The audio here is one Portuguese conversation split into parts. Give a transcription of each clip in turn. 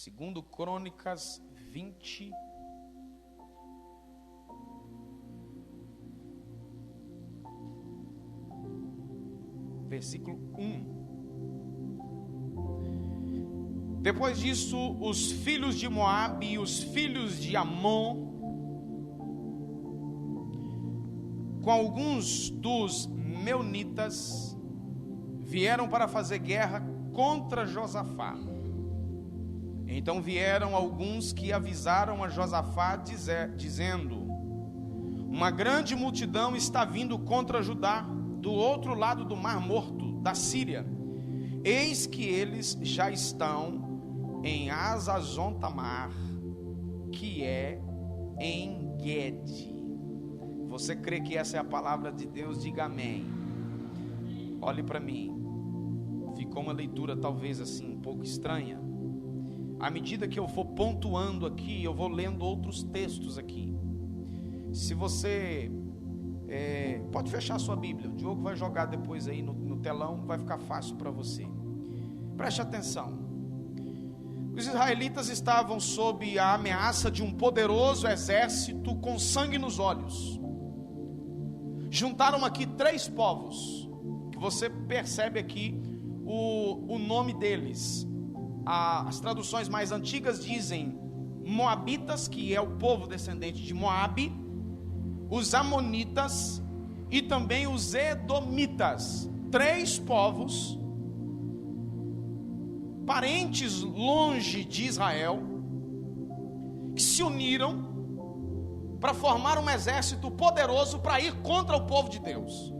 Segundo Crônicas 20, versículo 1. Depois disso, os filhos de Moabe e os filhos de Amon, com alguns dos meunitas, vieram para fazer guerra contra Josafá. Então vieram alguns que avisaram a Josafá, dizendo: uma grande multidão está vindo contra Judá, do outro lado do Mar Morto, da Síria. Eis que eles já estão em Hazazon Tamar, que é em Guede. Você crê que essa é a palavra de Deus? Diga amém. Olhe para mim. Ficou uma leitura talvez assim um pouco estranha. À medida que eu for pontuando aqui, eu vou lendo outros textos aqui. Se você pode fechar a sua Bíblia, o Diogo vai jogar depois aí no telão, vai ficar fácil para você. Preste atenção. Os israelitas estavam sob a ameaça de um poderoso exército com sangue nos olhos. Juntaram aqui 3 povos, que você percebe aqui o nome deles. As traduções mais antigas dizem Moabitas, que é o povo descendente de Moabe, os Amonitas e também os Edomitas. 3 povos, parentes longe de Israel, que se uniram para formar um exército poderoso para ir contra o povo de Deus.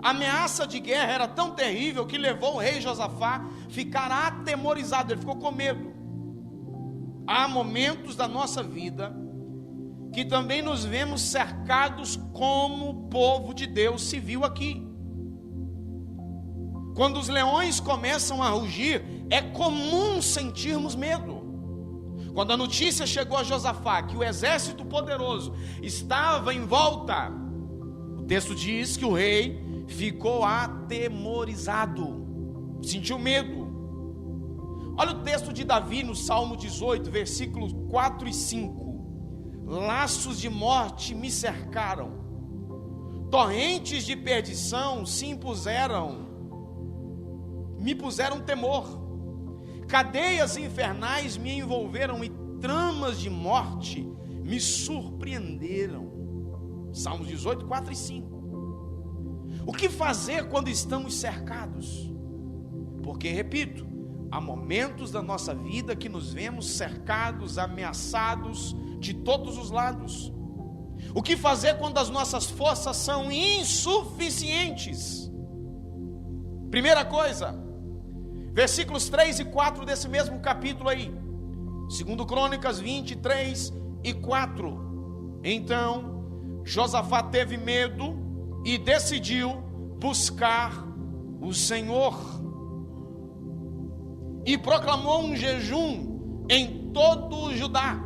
A ameaça de guerra era tão terrível que levou o rei Josafá a ficar atemorizado, ele ficou com medo. Há momentos da nossa vida que também nos vemos cercados como o povo de Deus se viu aqui. Quando os leões começam a rugir, é comum sentirmos medo. Quando a notícia chegou a Josafá que o exército poderoso estava em volta, o texto diz que o rei ficou atemorizado, sentiu medo. Olha o texto de Davi no Salmo 18, versículos 4 e 5. Laços de morte me cercaram, torrentes de perdição se impuseram, me puseram temor, cadeias infernais me envolveram e tramas de morte me surpreenderam. Salmos 18, 4 e 5. O que fazer quando estamos cercados? Porque, repito, há momentos da nossa vida que nos vemos cercados, ameaçados de todos os lados. O que fazer quando as nossas forças são insuficientes? Primeira coisa, versículos 3 e 4 desse mesmo capítulo aí, segundo Crônicas 23 e 4. Então Josafá teve medo e decidiu buscar o Senhor, e proclamou um jejum em todo o Judá.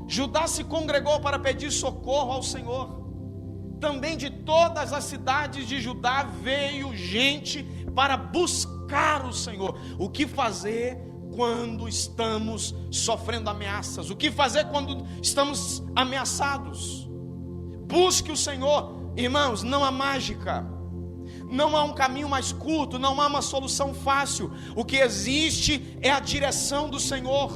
Judá se congregou para pedir socorro ao Senhor. Também de todas as cidades de Judá veio gente para buscar o Senhor. O que fazer quando estamos sofrendo ameaças? O que fazer quando estamos ameaçados? Busque o Senhor. Irmãos, não há mágica, não há um caminho mais curto, não há uma solução fácil. O que existe é a direção do Senhor.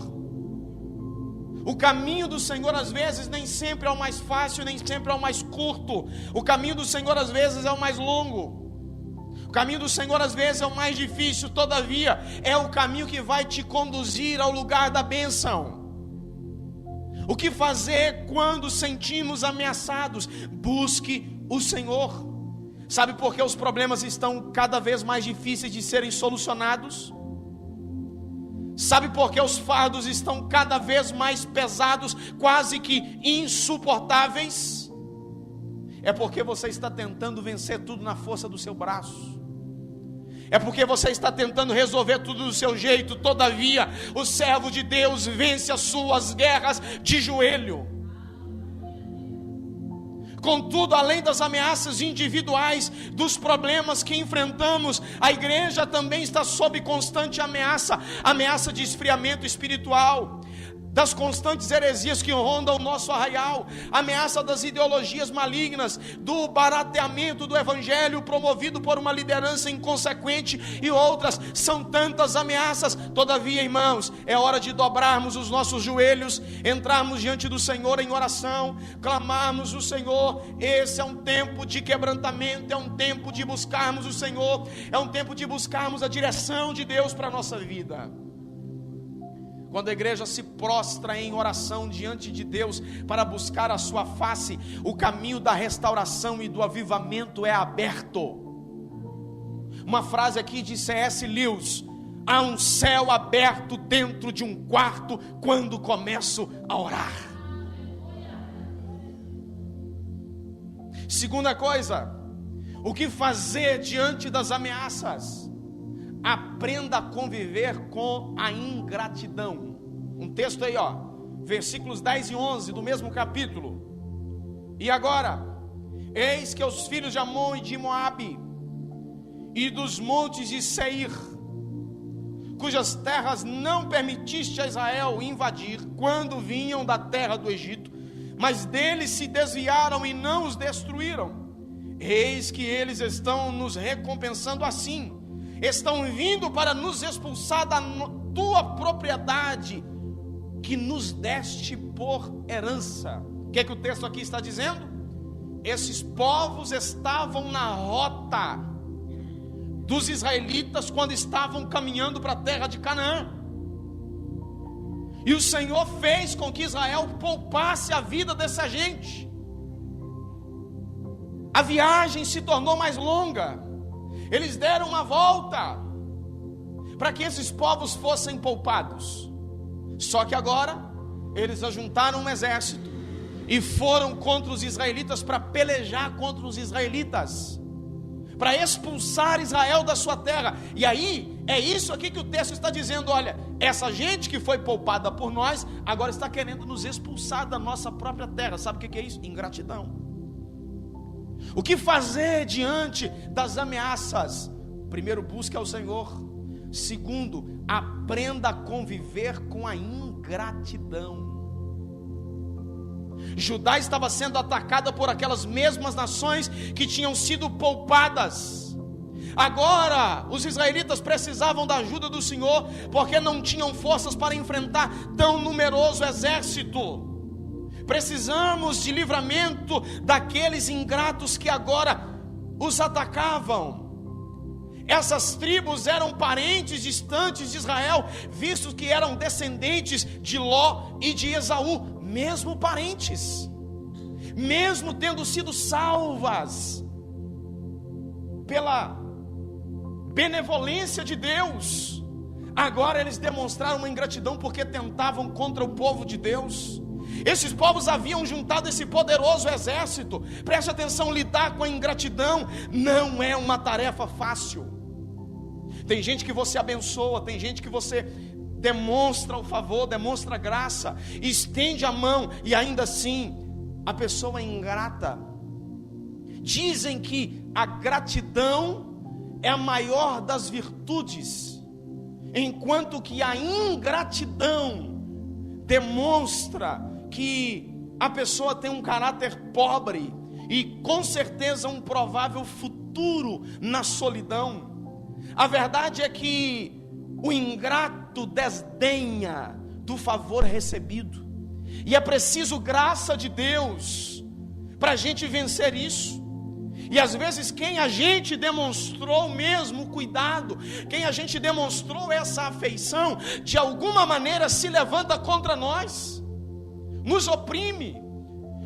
O caminho do Senhor às vezes nem sempre é o mais fácil, nem sempre é o mais curto. O caminho do Senhor às vezes é o mais longo. O caminho do Senhor às vezes é o mais difícil, todavia é o caminho que vai te conduzir ao lugar da bênção. O que fazer quando sentimos ameaçados? Busque o Senhor. Sabe por que os problemas estão cada vez mais difíceis de serem solucionados? Sabe por que os fardos estão cada vez mais pesados, quase que insuportáveis? É porque você está tentando vencer tudo na força do seu braço. É porque você está tentando resolver tudo do seu jeito. Todavia, o servo de Deus vence as suas guerras de joelho. Contudo, além das ameaças individuais, dos problemas que enfrentamos, a igreja também está sob constante ameaça de esfriamento espiritual, das constantes heresias que rondam o nosso arraial, ameaça das ideologias malignas, do barateamento do evangelho promovido por uma liderança inconsequente e outras. São tantas ameaças. Todavia, irmãos, é hora de dobrarmos os nossos joelhos, entrarmos diante do Senhor em oração, clamarmos o Senhor. Esse é um tempo de quebrantamento, é um tempo de buscarmos o Senhor, é um tempo de buscarmos a direção de Deus para a nossa vida. Quando a igreja se prostra em oração diante de Deus para buscar a sua face, o caminho da restauração e do avivamento é aberto. Uma frase aqui de C.S. Lewis: há um céu aberto dentro de um quarto quando começo a orar. Segunda coisa, o que fazer diante das ameaças? Aprenda a conviver com a ingratidão. Um texto aí, versículos 10 e 11 do mesmo capítulo. E agora, eis que os filhos de Amon e de Moabe, e dos montes de Seir, cujas terras não permitiste a Israel invadir, quando vinham da terra do Egito, mas deles se desviaram e não os destruíram. Eis que eles estão nos recompensando assim, estão vindo para nos expulsar da tua propriedade, que nos deste por herança. O que é que o texto aqui está dizendo? Esses povos estavam na rota dos israelitas quando estavam caminhando para a terra de Canaã, e o Senhor fez com que Israel poupasse a vida dessa gente. A viagem se tornou mais longa. Eles deram uma volta para que esses povos fossem poupados. Só que agora eles ajuntaram um exército e foram contra os israelitas para pelejar contra os israelitas, para expulsar Israel da sua terra. E aí, é isso aqui que o texto está dizendo: olha, essa gente que foi poupada por nós, agora está querendo nos expulsar da nossa própria terra. Sabe o que é isso? Ingratidão. O que fazer diante das ameaças? Primeiro, busque ao Senhor. Segundo, aprenda a conviver com a ingratidão. Judá estava sendo atacada por aquelas mesmas nações que tinham sido poupadas. Agora, os israelitas precisavam da ajuda do Senhor, porque não tinham forças para enfrentar tão numeroso exército. Precisamos de livramento daqueles ingratos que agora os atacavam. Essas tribos eram parentes distantes de Israel, visto que eram descendentes de Ló e de Esaú, mesmo parentes, mesmo tendo sido salvas pela benevolência de Deus. Agora eles demonstraram uma ingratidão porque tentavam contra o povo de Deus. Esses povos haviam juntado esse poderoso exército. Preste atenção, lidar com a ingratidão não é uma tarefa fácil. Tem gente que você abençoa, tem gente que você demonstra o favor, demonstra a graça, estende a mão, e ainda assim a pessoa é ingrata. Dizem que a gratidão é a maior das virtudes, enquanto que a ingratidão demonstra que a pessoa tem um caráter pobre e com certeza um provável futuro na solidão. A verdade é que o ingrato desdenha do favor recebido, e é preciso graça de Deus para a gente vencer isso. E às vezes quem a gente demonstrou mesmo cuidado, quem a gente demonstrou essa afeição, de alguma maneira se levanta contra nós, nos oprime,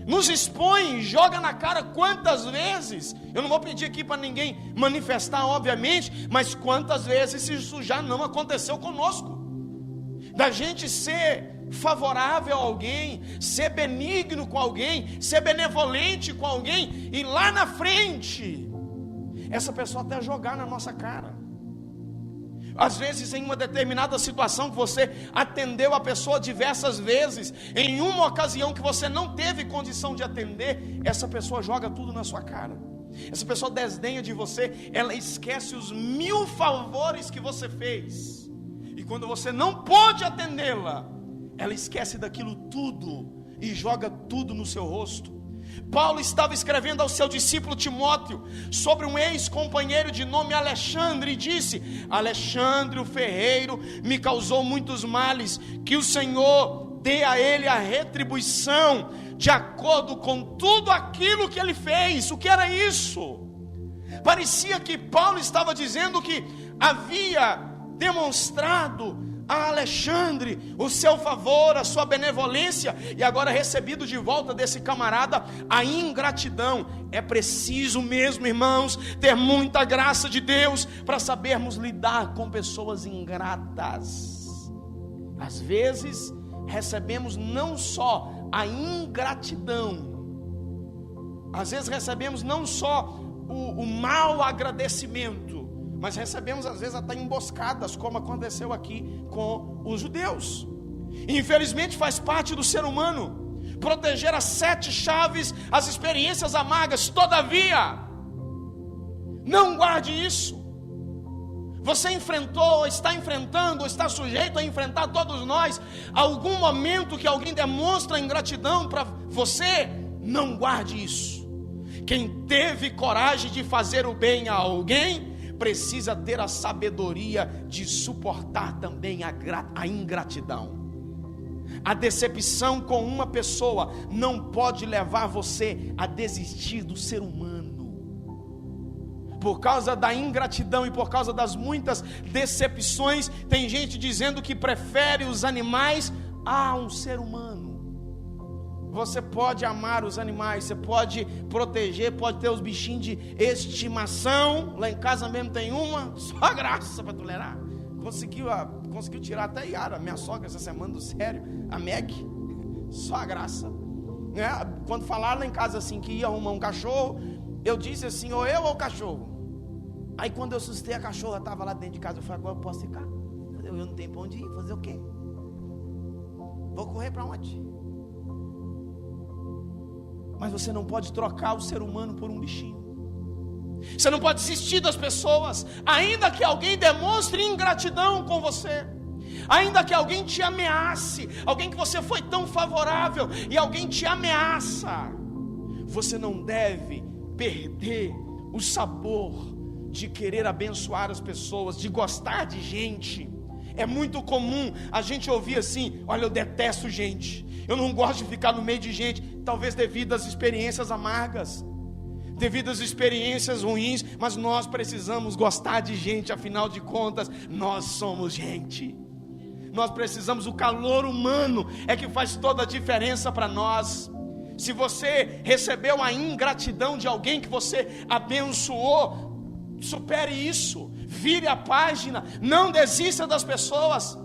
nos expõe, joga na cara. Quantas vezes, eu não vou pedir aqui para ninguém manifestar, obviamente, mas quantas vezes isso já não aconteceu conosco, da gente ser favorável a alguém, ser benigno com alguém, ser benevolente com alguém, e lá na frente essa pessoa até jogar na nossa cara, Às vezes em uma determinada situação que você atendeu a pessoa diversas vezes, em uma ocasião que você não teve condição de atender, essa pessoa joga tudo na sua cara. Essa pessoa desdenha de você, ela esquece os 1000 favores que você fez. E quando você não pôde atendê-la, ela esquece daquilo tudo e joga tudo no seu rosto. Paulo estava escrevendo ao seu discípulo Timóteo sobre um ex-companheiro de nome Alexandre, e disse: Alexandre o ferreiro me causou muitos males, que o Senhor dê a ele a retribuição de acordo com tudo aquilo que ele fez. O que era isso? Parecia que Paulo estava dizendo que havia demonstrado a Alexandre o seu favor, a sua benevolência, e agora recebido de volta desse camarada a ingratidão. É preciso mesmo, irmãos, ter muita graça de Deus para sabermos lidar com pessoas ingratas. Às vezes recebemos não só a ingratidão, às vezes recebemos não só o mau agradecimento, mas recebemos às vezes até emboscadas, como aconteceu aqui com os judeus. Infelizmente faz parte do ser humano proteger as 7 chaves, as experiências amargas. Todavia, não guarde isso. Você enfrentou, está enfrentando, está sujeito a enfrentar, todos nós, algum momento que alguém demonstra ingratidão para você. Não guarde isso. Quem teve coragem de fazer o bem a alguém precisa ter a sabedoria de suportar também a ingratidão. A decepção com uma pessoa não pode levar você a desistir do ser humano. Por causa da ingratidão e por causa das muitas decepções, tem gente dizendo que prefere os animais a um ser humano. Você pode amar os animais, você pode proteger, pode ter os bichinhos de estimação. Lá em casa mesmo tem uma, só graça para tolerar. Conseguiu tirar até a Yara, minha sogra, essa semana, do sério, a Meg, só a graça. Quando falaram lá em casa assim que ia arrumar um cachorro, eu disse assim, ou eu ou o cachorro. Aí quando eu assustei, a cachorra estava lá dentro de casa. Eu falei, agora eu posso ficar? Eu não tenho para onde ir, fazer o quê? Vou correr para onde? Mas você não pode trocar o ser humano por um bichinho. Você não pode desistir das pessoas, ainda que alguém demonstre ingratidão com você, ainda que alguém te ameace, alguém que você foi tão favorável e alguém te ameaça. Você não deve perder o sabor de querer abençoar as pessoas, de gostar de gente. É muito comum a gente ouvir assim: olha, eu detesto gente, eu não gosto de ficar no meio de gente. Talvez devido às experiências amargas, devido às experiências ruins, mas nós precisamos gostar de gente. Afinal de contas, nós somos gente. Nós precisamos, o calor humano é que faz toda a diferença para nós. Se você recebeu a ingratidão de alguém que você abençoou, supere isso, vire a página, não desista das pessoas.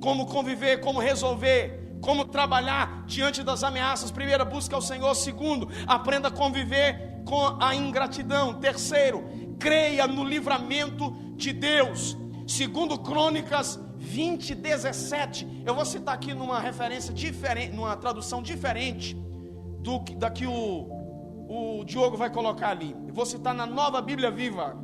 Como conviver, como resolver, como trabalhar diante das ameaças? Primeiro, busca ao Senhor. Segundo, aprenda a conviver com a ingratidão. Terceiro, creia no livramento de Deus. Segundo Crônicas 20:17. Eu vou citar aqui numa referência diferente, numa tradução diferente da que o Diogo vai colocar ali. Eu vou citar na Nova Bíblia Viva,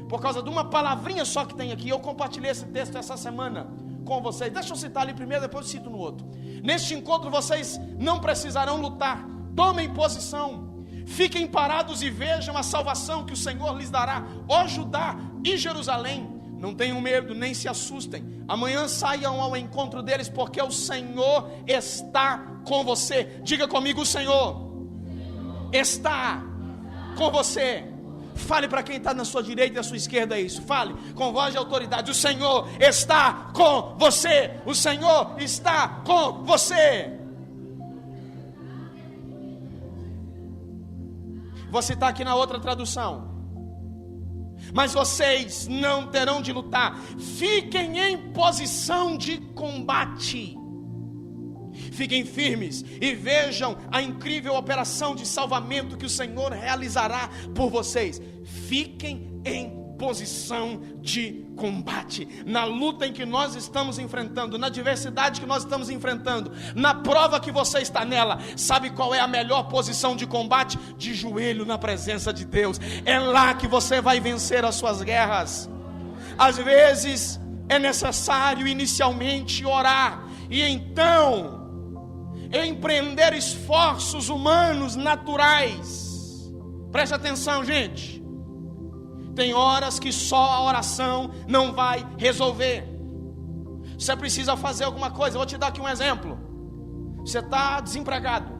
por causa de uma palavrinha só que tem aqui. Eu compartilhei esse texto essa semana com vocês. Deixa eu citar ali primeiro, depois eu cito no outro. Neste encontro vocês não precisarão lutar. Tomem posição, fiquem parados e vejam a salvação que o Senhor lhes dará, ó Judá e Jerusalém. Não tenham medo, nem se assustem. Amanhã saiam ao encontro deles, porque o Senhor está com você. Diga comigo: o Senhor está com você. Fale para quem está na sua direita e na sua esquerda isso. Fale com voz de autoridade: o Senhor está com você. O Senhor está com você. Vou citar aqui na outra tradução: mas vocês não terão de lutar. Fiquem em posição de combate. Fiquem firmes e vejam a incrível operação de salvamento que o Senhor realizará por vocês. Fiquem em posição de combate. Na luta em que nós estamos enfrentando, na adversidade que nós estamos enfrentando, na prova que você está nela, sabe qual é a melhor posição de combate? De joelho na presença de Deus. É lá que você vai vencer as suas guerras. Às vezes é necessário inicialmente orar e então empreender esforços humanos naturais. Preste atenção, gente. Tem horas que só a oração não vai resolver. Você precisa fazer alguma coisa. Eu vou te dar aqui um exemplo. Você está desempregado,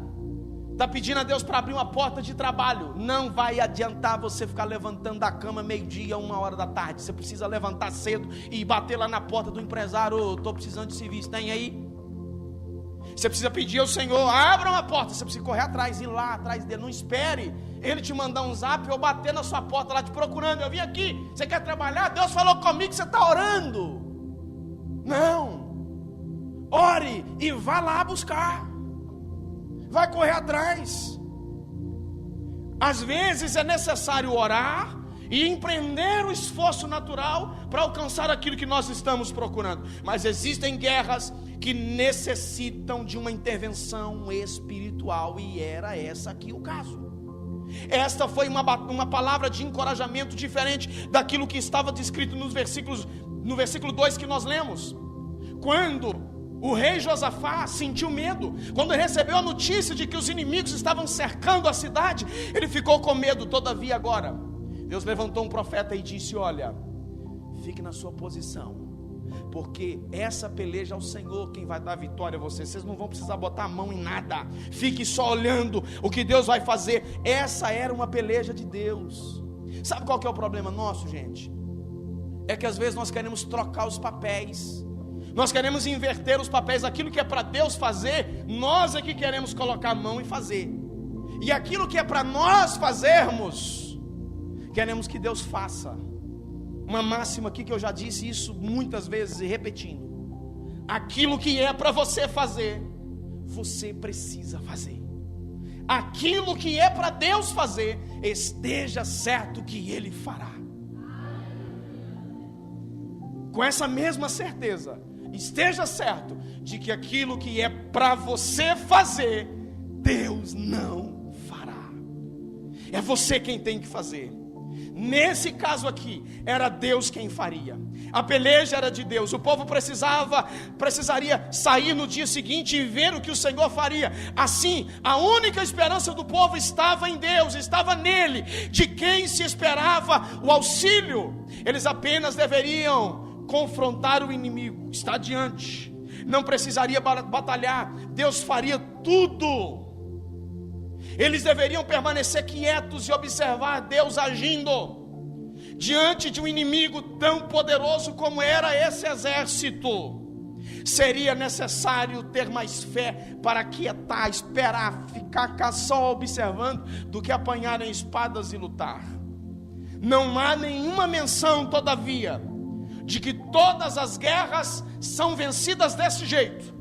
está pedindo a Deus para abrir uma porta de trabalho. Não vai adiantar você ficar levantando da cama meio-dia, 1h da tarde. Você precisa levantar cedo e bater lá na porta do empresário. Estou precisando de serviço, tem aí? Você precisa pedir ao Senhor, abra uma porta. Você precisa correr atrás, ir lá atrás dele. Não espere Ele te mandar um zap ou bater na sua porta lá te procurando. Eu vim aqui, você quer trabalhar? Deus falou comigo que você está orando. Não. Ore e vá lá buscar. Vai correr atrás. Às vezes é necessário orar e empreender o esforço natural para alcançar aquilo que nós estamos procurando. Mas existem guerras que necessitam de uma intervenção espiritual, e era essa aqui o caso. Esta foi uma palavra de encorajamento diferente daquilo que estava descrito no versículo 2 que nós lemos. Quando o rei Josafá sentiu medo, quando recebeu a notícia de que os inimigos estavam cercando a cidade, ele ficou com medo. Todavia agora, Deus levantou um profeta e disse: olha, fique na sua posição, porque essa peleja é o Senhor quem vai dar vitória a vocês. Vocês não vão precisar botar a mão em nada. Fique só olhando o que Deus vai fazer. Essa era uma peleja de Deus. Sabe qual que é o problema nosso, gente? É que às vezes nós queremos trocar os papéis. Nós queremos inverter os papéis. Aquilo que é para Deus fazer, nós é que queremos colocar a mão e fazer. E aquilo que é para nós fazermos, queremos que Deus faça. Uma máxima aqui que eu já disse isso muitas vezes e repetindo: aquilo que é para você fazer, você precisa fazer. Aquilo que é para Deus fazer, esteja certo que Ele fará. Com essa mesma certeza, esteja certo de que aquilo que é para você fazer, Deus não fará. É você quem tem que fazer. Nesse caso aqui, era Deus quem faria. A peleja era de Deus. O povo precisaria sair no dia seguinte e ver o que o Senhor faria. Assim, a única esperança do povo estava em Deus, estava nele, de quem se esperava o auxílio. Eles apenas deveriam confrontar o inimigo, estar diante. Não precisaria batalhar. Deus faria tudo. Eles deveriam permanecer quietos e observar Deus agindo diante de um inimigo tão poderoso como era esse exército. Seria necessário ter mais fé para quietar, esperar, ficar cá só observando, do que apanhar em espadas e lutar. Não há nenhuma menção, todavia, de que todas as guerras são vencidas desse jeito.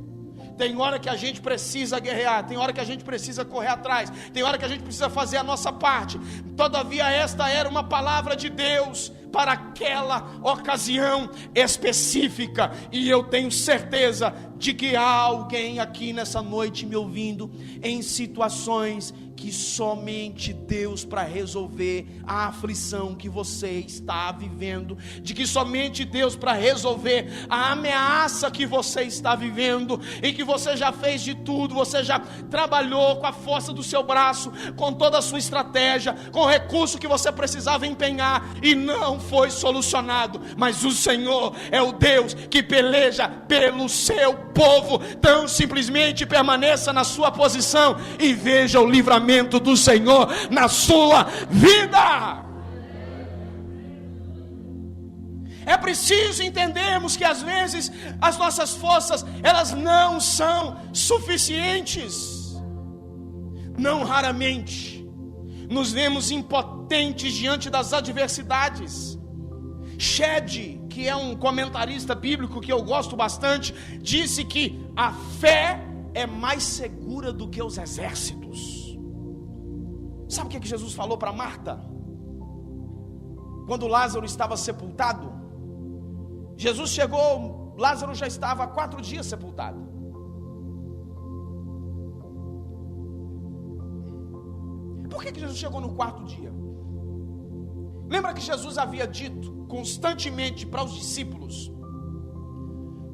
Tem hora que a gente precisa guerrear, tem hora que a gente precisa correr atrás, tem hora que a gente precisa fazer a nossa parte. Todavia esta era uma palavra de Deus para aquela ocasião específica, e eu tenho certeza de que há alguém aqui nessa noite me ouvindo em situações que somente Deus para resolver a aflição que você está vivendo, de que somente Deus para resolver a ameaça que você está vivendo, e que você já fez de tudo, você já trabalhou com a força do seu braço, com toda a sua estratégia, com o recurso que você precisava empenhar, e não foi solucionado. Mas o Senhor é o Deus que peleja pelo seu povo. Tão simplesmente permaneça na sua posição e veja o livramento do Senhor na sua vida. É preciso entendermos que às vezes as nossas forças, elas não são suficientes. Não raramente nos vemos impotentes diante das adversidades. Shed, que é um comentarista bíblico que eu gosto bastante, disse que a fé é mais segura do que os exércitos. Sabe o que Jesus falou para Marta? quando Lázaro estava sepultado, Jesus chegou, Lázaro já estava há 4 dias sepultado. Por que Jesus chegou no 4º dia? Lembra que Jesus havia dito constantemente para os discípulos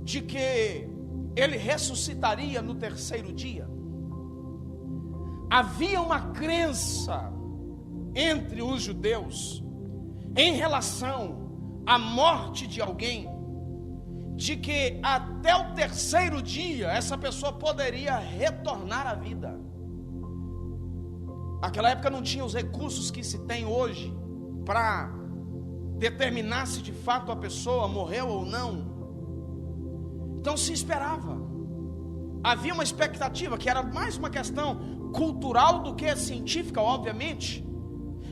de que ele ressuscitaria no 3º dia? Havia uma crença entre os judeus em relação à morte de alguém, de que até o 3º dia essa pessoa poderia retornar à vida. Naquela época não tinha os recursos que se tem hoje para determinar se de fato a pessoa morreu ou não. Então se esperava, havia uma expectativa que era mais uma questão cultural do que científica, obviamente,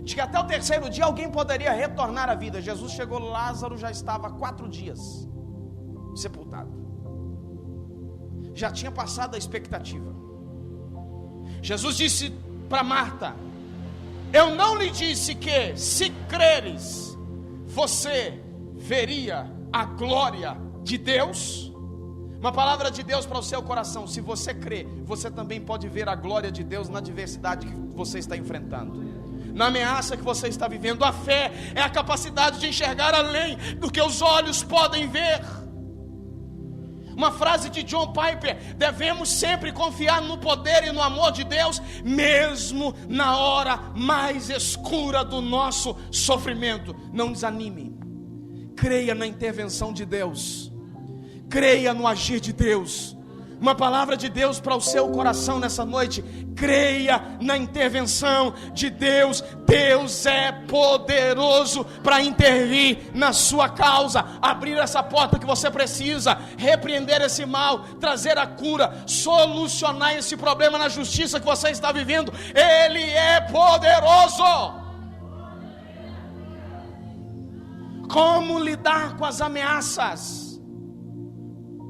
de que até o 3º dia alguém poderia retornar à vida. Jesus chegou, Lázaro já estava há 4 dias sepultado, já tinha passado a expectativa. Jesus disse para Marta: eu não lhe disse que, se creres, você veria a glória de Deus? Uma palavra de Deus para o seu coração: se você crê, você também pode ver a glória de Deus na adversidade que você está enfrentando, na ameaça que você está vivendo. A fé é a capacidade de enxergar além do que os olhos podem ver. Uma frase de John Piper: devemos sempre confiar no poder e no amor de Deus, mesmo na hora mais escura do nosso sofrimento. Não desanime, creia na intervenção de Deus, creia no agir de Deus. Uma palavra de Deus para o seu coração nessa noite: creia na intervenção de Deus. Deus é poderoso para intervir na sua causa, abrir essa porta que você precisa, repreender esse mal, trazer a cura, solucionar esse problema na justiça que você está vivendo. Ele é poderoso. Como lidar com as ameaças?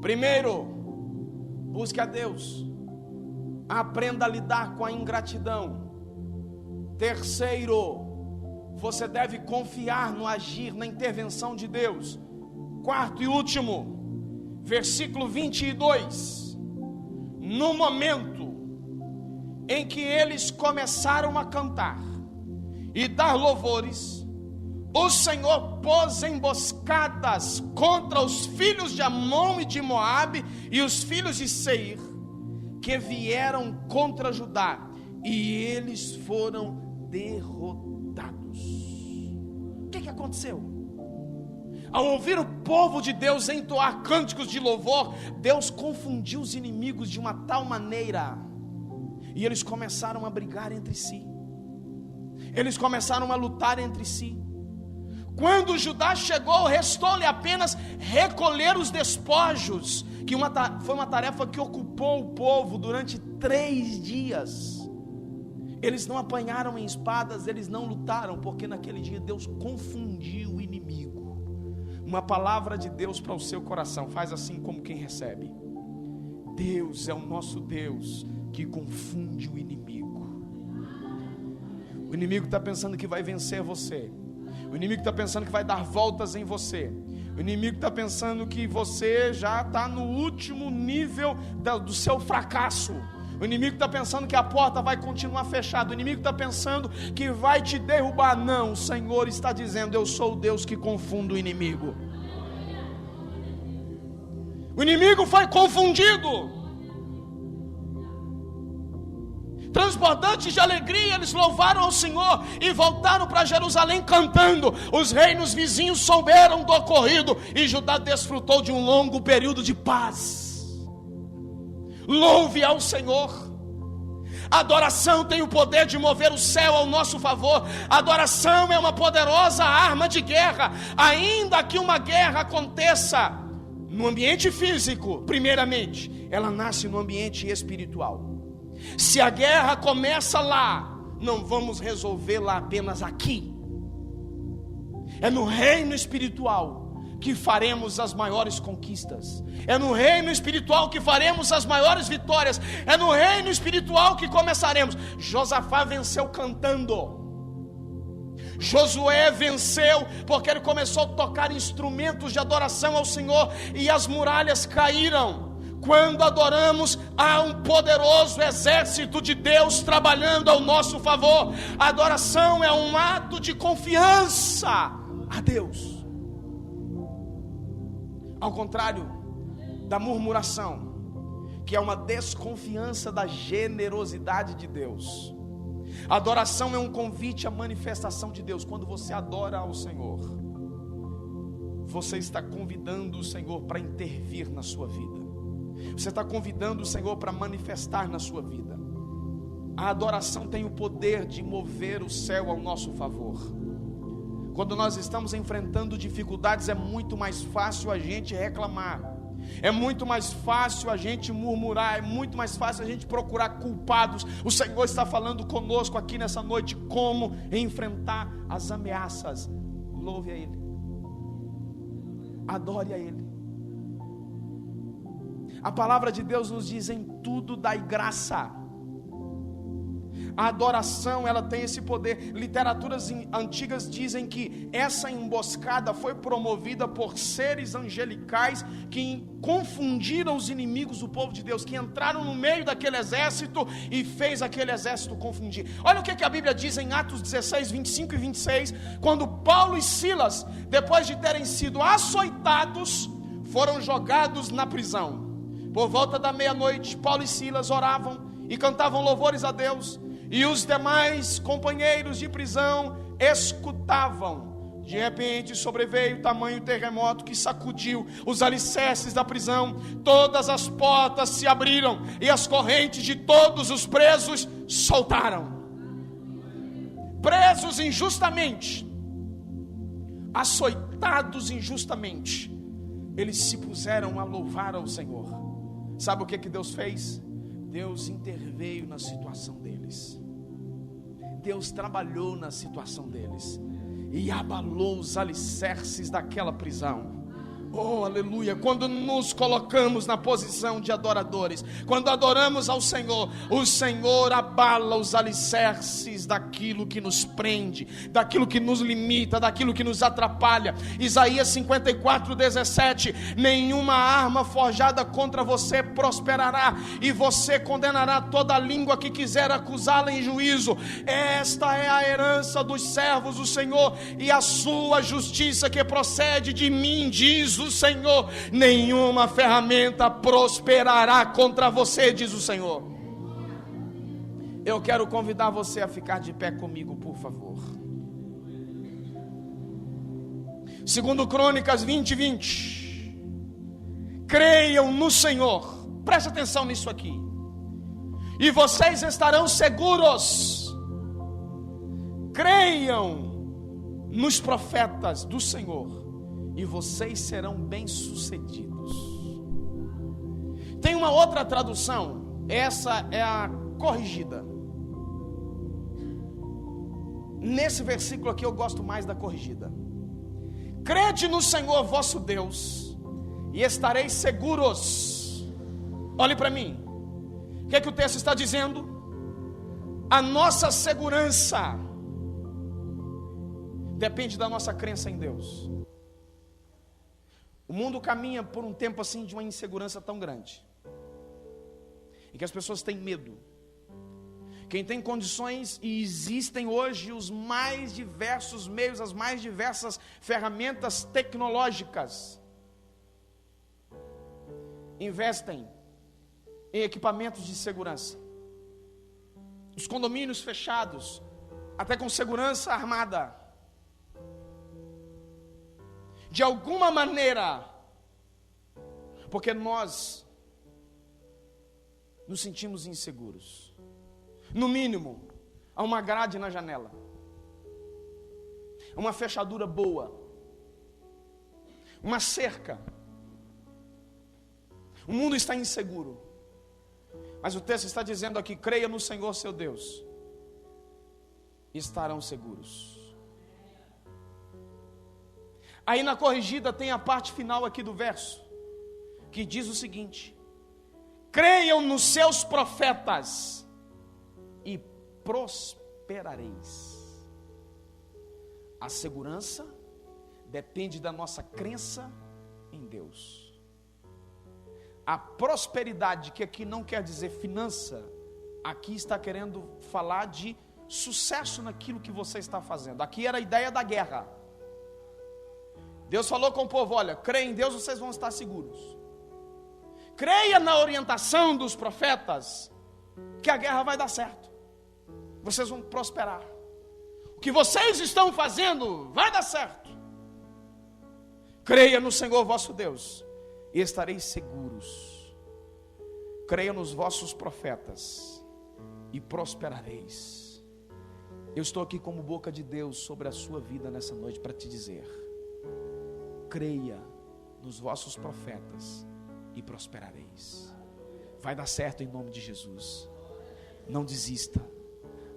Primeiro, busque a Deus, aprenda a lidar com a ingratidão. Terceiro, você deve confiar no agir, na intervenção de Deus. Quarto e último, versículo 22. No momento em que eles começaram a cantar e dar louvores, o Senhor pôs emboscadas contra os filhos de Amon e de Moabe e os filhos de Seir, que vieram contra Judá, e eles foram derrotados. O que aconteceu? Ao ouvir o povo de Deus entoar cânticos de louvor, Deus confundiu os inimigos de uma tal maneira, e eles começaram a brigar entre si, eles começaram a lutar entre si. Quando Judá chegou, restou-lhe apenas recolher os despojos, que foi uma tarefa que ocupou o povo durante 3 dias. Eles não apanharam em espadas, eles não lutaram, porque naquele dia Deus confundiu o inimigo. Uma palavra de Deus para o seu coração: faz assim como quem recebe. Deus é o nosso Deus que confunde o inimigo. O inimigo está pensando que vai vencer você. O inimigo está pensando que vai dar voltas em você. O inimigo está pensando que você já está no último nível do seu fracasso. O inimigo está pensando que a porta vai continuar fechada. O inimigo está pensando que vai te derrubar. Não, o Senhor está dizendo: eu sou o Deus que confunde o inimigo. O inimigo foi confundido. Transbordantes de alegria, eles louvaram ao Senhor e voltaram para Jerusalém cantando. Os reinos vizinhos souberam do ocorrido e Judá desfrutou de um longo período de paz. Louve ao Senhor. A adoração tem o poder de mover o céu ao nosso favor. A adoração é uma poderosa arma de guerra. Ainda que uma guerra aconteça no ambiente físico, primeiramente, ela nasce no ambiente espiritual. Se a guerra começa lá, não vamos resolvê-la apenas aqui. É no reino espiritual que faremos as maiores conquistas. É no reino espiritual que faremos as maiores vitórias. É no reino espiritual que começaremos. Josafá venceu cantando. Josué venceu porque ele começou a tocar instrumentos de adoração ao Senhor e as muralhas caíram. Quando adoramos, há um poderoso exército de Deus trabalhando ao nosso favor. A adoração é um ato de confiança a Deus. Ao contrário da murmuração, que é uma desconfiança da generosidade de Deus. A adoração é um convite à manifestação de Deus. Quando você adora ao Senhor, você está convidando o Senhor para intervir na sua vida. Você está convidando o Senhor para manifestar na sua vida. A adoração tem o poder de mover o céu ao nosso favor. Quando nós estamos enfrentando dificuldades, é muito mais fácil a gente reclamar, é muito mais fácil a gente murmurar, é muito mais fácil a gente procurar culpados. O Senhor está falando conosco aqui nessa noite como enfrentar as ameaças. Louve a Ele, adore a Ele. A palavra de Deus nos diz: em tudo dai graça. A adoração, ela tem esse poder. Literaturas antigas dizem que essa emboscada foi promovida por seres angelicais que confundiram os inimigos do povo de Deus, que entraram no meio daquele exército e fez aquele exército confundir. Olha o que a Bíblia diz em Atos 16, 25 e 26, quando Paulo e Silas, depois de terem sido açoitados, foram jogados na prisão. Por volta da meia-noite, Paulo e Silas oravam e cantavam louvores a Deus, e os demais companheiros de prisão escutavam. De repente sobreveio tamanho terremoto que sacudiu os alicerces da prisão, todas as portas se abriram e as correntes de todos os presos soltaram. Presos injustamente, açoitados injustamente, eles se puseram a louvar ao Senhor. Sabe o que Deus fez? Deus interveio na situação deles. Deus trabalhou na situação deles e abalou os alicerces daquela prisão. Oh, aleluia. Quando nos colocamos na posição de adoradores, quando adoramos ao Senhor, o Senhor abala os alicerces daquilo que nos prende, daquilo que nos limita, daquilo que nos atrapalha. Isaías 54:17: nenhuma arma forjada contra você prosperará, e você condenará toda a língua que quiser acusá-la em juízo. Esta é a herança dos servos do Senhor, e a sua justiça que procede de mim, diz o Senhor. Nenhuma ferramenta prosperará contra você, diz o Senhor. Eu quero convidar você a ficar de pé comigo, por favor. 2 Crônicas 20:20. Creiam no Senhor, presta atenção nisso aqui, e vocês estarão seguros. Creiam nos profetas do Senhor, e vocês serão bem-sucedidos. Tem uma outra tradução, essa é a corrigida. Nesse versículo aqui eu gosto mais da corrigida. Crede no Senhor vosso Deus, e estareis seguros. Olhe para mim, o que é que o texto está dizendo? A nossa segurança depende da nossa crença em Deus. O mundo caminha por um tempo assim de uma insegurança tão grande, em que as pessoas têm medo. Quem tem condições, e existem hoje os mais diversos meios, as mais diversas ferramentas tecnológicas, investem em equipamentos de segurança. Os condomínios fechados, até com segurança armada. De alguma maneira, porque nós nos sentimos inseguros. No mínimo, há uma grade na janela, uma fechadura boa, uma cerca. O mundo está inseguro, mas o texto está dizendo aqui: creia no Senhor seu Deus, e estarão seguros. Aí na corrigida tem a parte final aqui do verso, que diz o seguinte: creiam nos seus profetas e prosperareis. A segurança depende da nossa crença em Deus. A prosperidade, que aqui não quer dizer finança, aqui está querendo falar de sucesso naquilo que você está fazendo. Aqui era a ideia da guerra. Deus falou com o povo: olha, creia em Deus, vocês vão estar seguros. Creia na orientação dos profetas, que a guerra vai dar certo. Vocês vão prosperar. O que vocês estão fazendo vai dar certo. Creia no Senhor vosso Deus e estareis seguros. Creia nos vossos profetas e prosperareis. Eu estou aqui como boca de Deus sobre a sua vida nessa noite para te dizer: creia nos vossos profetas e prosperareis. Vai dar certo em nome de Jesus. Não desista,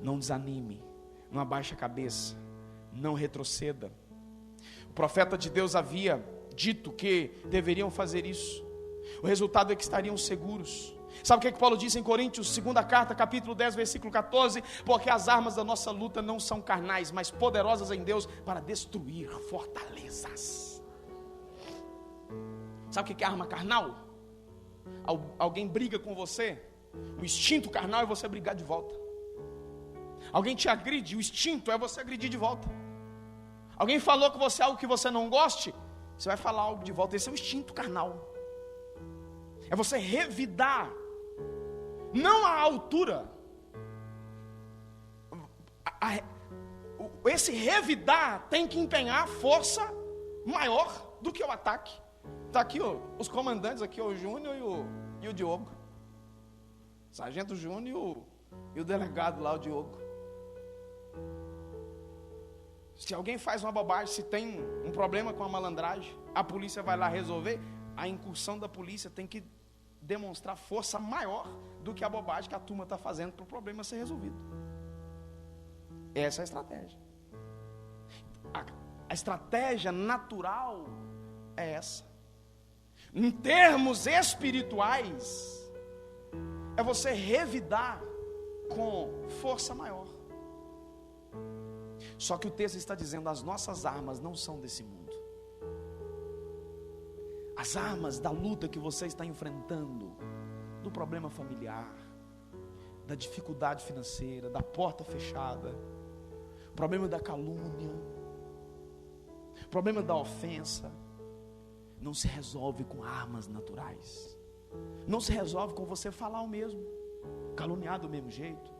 não desanime, não abaixe a cabeça, não retroceda. O profeta de Deus havia dito que deveriam fazer isso. O resultado é que estariam seguros. Sabe o que Paulo diz em Coríntios, segunda carta, capítulo 10, versículo 14? Porque as armas da nossa luta não são carnais, mas poderosas em Deus para destruir fortalezas. Sabe o que é arma carnal? Alguém briga com você, o instinto carnal é você brigar de volta. Alguém te agride, o instinto é você agredir de volta. Alguém falou com você algo que você não goste, você vai falar algo de volta. Esse é o instinto carnal. É você revidar, não a altura. Esse revidar tem que empenhar força maior do que o ataque. Está aqui os comandantes, aqui o Júnior e o Diogo. Sargento Júnior e o delegado lá, o Diogo. Se alguém faz uma bobagem, se tem um problema com a malandragem, a polícia vai lá resolver. A incursão da polícia tem que demonstrar força maior do que a bobagem que a turma está fazendo para o problema ser resolvido. Essa é a estratégia. A estratégia natural é essa. Em termos espirituais, é você revidar com força maior. Só que o texto está dizendo: as nossas armas não são desse mundo. As armas da luta que você está enfrentando, do problema familiar, da dificuldade financeira, da porta fechada, problema da calúnia, problema da ofensa, não se resolve com armas naturais. Não se resolve com você falar o mesmo, caluniar do mesmo jeito,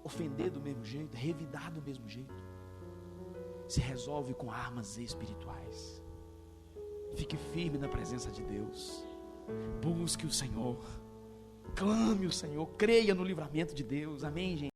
ofender do mesmo jeito, revidar do mesmo jeito. Se resolve com armas espirituais. Fique firme na presença de Deus. Busque o Senhor. Clame o Senhor. Creia no livramento de Deus. Amém, gente?